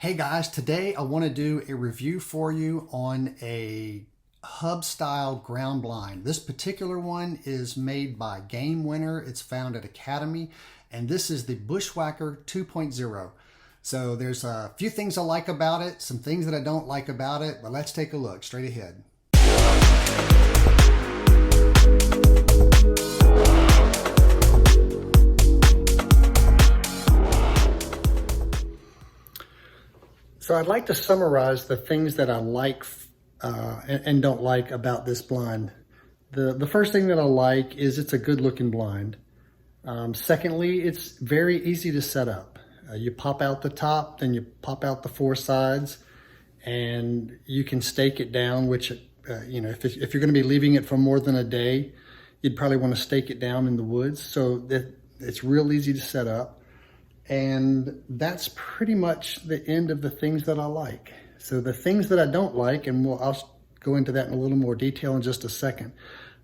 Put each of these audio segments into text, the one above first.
Hey guys, today I want to do a review for you on a hub style ground blind. This particular one is made by Game Winner. It's found at Academy, and this is the BushWhacker 2.0. So there's a few things I like about it, some things that I don't like about it, but let's take a look straight ahead. So I'd like to summarize the things that I like and don't like about this blind. The first thing that I like is it's a good looking blind. Secondly, it's very easy to set up. You pop out the top, then you pop out the four sides, and you can stake it down, which, if you're going to be leaving it for more than a day, you'd probably want to stake it down in the woods. So that it's real easy to set up. And that's pretty much the end of the things that I like. So the things that I don't like, and I'll go into that in a little more detail in just a second.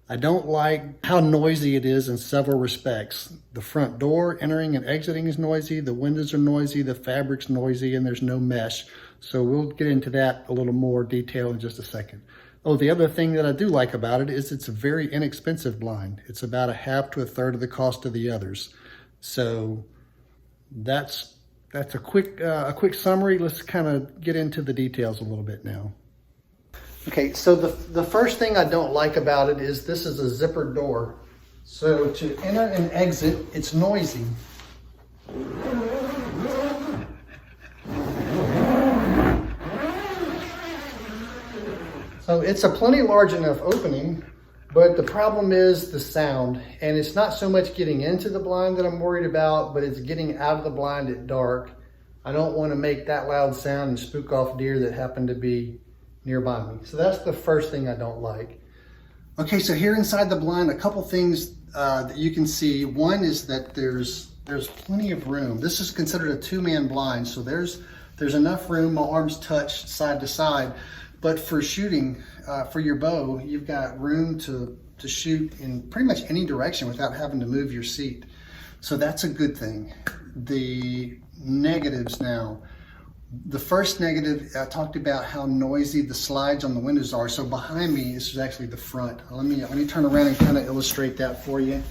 I don't like how noisy it is in several respects. The front door entering and exiting is noisy, the windows are noisy, the fabric's noisy, and there's no mesh. So we'll get into that a little more detail in just a second. Oh, the other thing that I do like about it is it's a very inexpensive blind. It's about a half to a third of the cost of the others. So that's a quick summary. Let's kind of get into the details a little bit now. Okay, so the first thing I don't like about it is this is a zippered door. So to enter and exit, it's noisy. So it's a plenty large enough opening, but the problem is the sound, and it's not so much getting into the blind that I'm worried about, but it's getting out of the blind at dark. I don't want to make that loud sound and spook off deer that happen to be nearby me. So that's the first thing I don't like. Okay, so here inside the blind, a couple things that you can see. One is that there's plenty of room. This is considered a two-man blind, so there's enough room. My arms touch side to side. But for shooting, for your bow, you've got room to shoot in pretty much any direction without having to move your seat. So that's a good thing. The negatives now. The first negative, I talked about how noisy the slides on the windows are. So behind me, this is actually the front. Let me turn around and kind of illustrate that for you.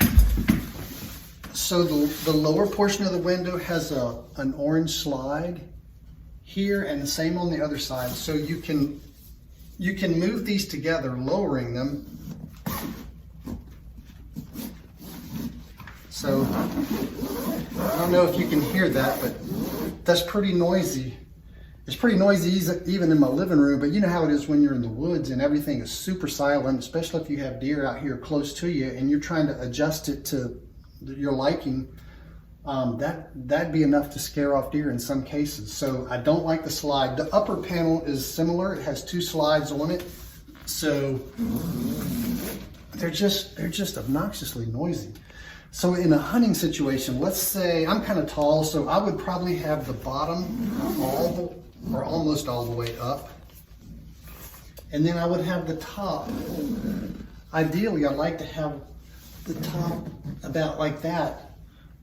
So the lower portion of the window has an orange slide here, and the same on the other side. So you can move these together, lowering them. So I don't know if you can hear that, but that's pretty noisy. It's pretty noisy even in my living room, but you know how it is when you're in the woods and everything is super silent, especially if you have deer out here close to you and you're trying to adjust it to your liking. That'd be enough to scare off deer in some cases. So I don't like the slide. The upper panel is similar. It has two slides on it. So they're just obnoxiously noisy. So in a hunting situation, let's say I'm kind of tall, so I would probably have the bottom almost all the way up. And then I would have the top. Ideally, I'd like to have the top about like that.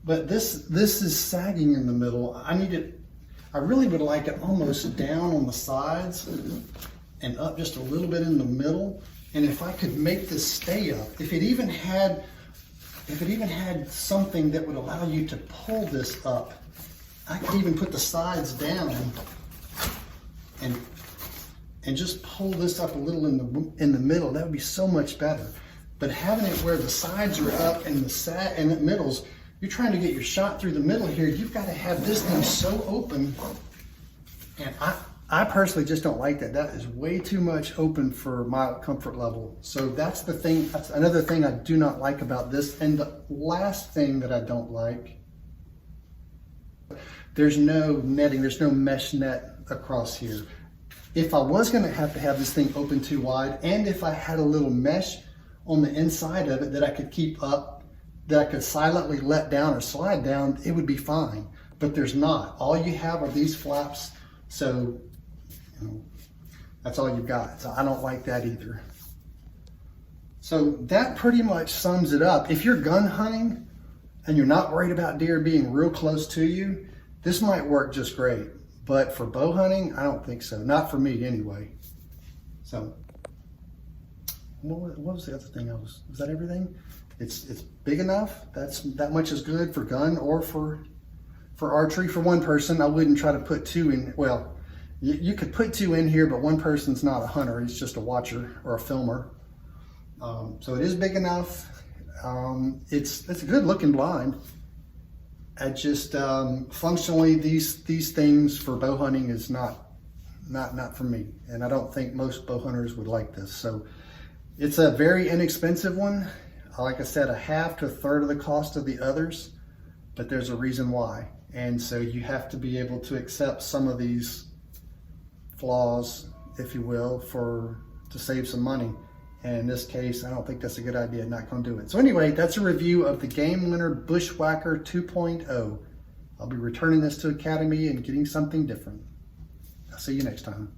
But this is sagging in the middle. I really would like it almost down on the sides and up just a little bit in the middle. And if I could make this stay up, if it even had something that would allow you to pull this up, I could even put the sides down and just pull this up a little in the middle. That would be so much better. But having it where the sides are up and the middles, you're trying to get your shot through the middle here. You've got to have this thing so open. And I personally just don't like that. That is way too much open for my comfort level. So that's the thing. That's another thing I do not like about this. And the last thing that I don't like, there's no netting. There's no mesh net across here. If I was going to have this thing open too wide, and if I had a little mesh on the inside of it that I could keep up, that I could silently let down or slide down, it would be fine. But there's not. All you have are these flaps. So that's all you've got. So I don't like that either. So that pretty much sums it up. If you're gun hunting and you're not worried about deer being real close to you, this might work just great. But for bow hunting, I don't think so. Not for me anyway. So, what was the other thing? Was that everything? It's big enough. That much is good for gun or for archery. For one person, I wouldn't try to put two in. Well, you could put two in here, but one person's not a hunter. He's just a watcher or a filmer. So it is big enough. It's a good looking blind. I just functionally these things for bow hunting is not for me, and I don't think most bow hunters would like this. So it's a very inexpensive one. Like I said, a half to a third of the cost of the others, but there's a reason why. And so you have to be able to accept some of these flaws, if you will, to save some money. And in this case, I don't think that's a good idea. Not going to do it. So anyway, that's a review of the Game Winner Bushwhacker 2.0. I'll be returning this to Academy and getting something different. I'll see you next time.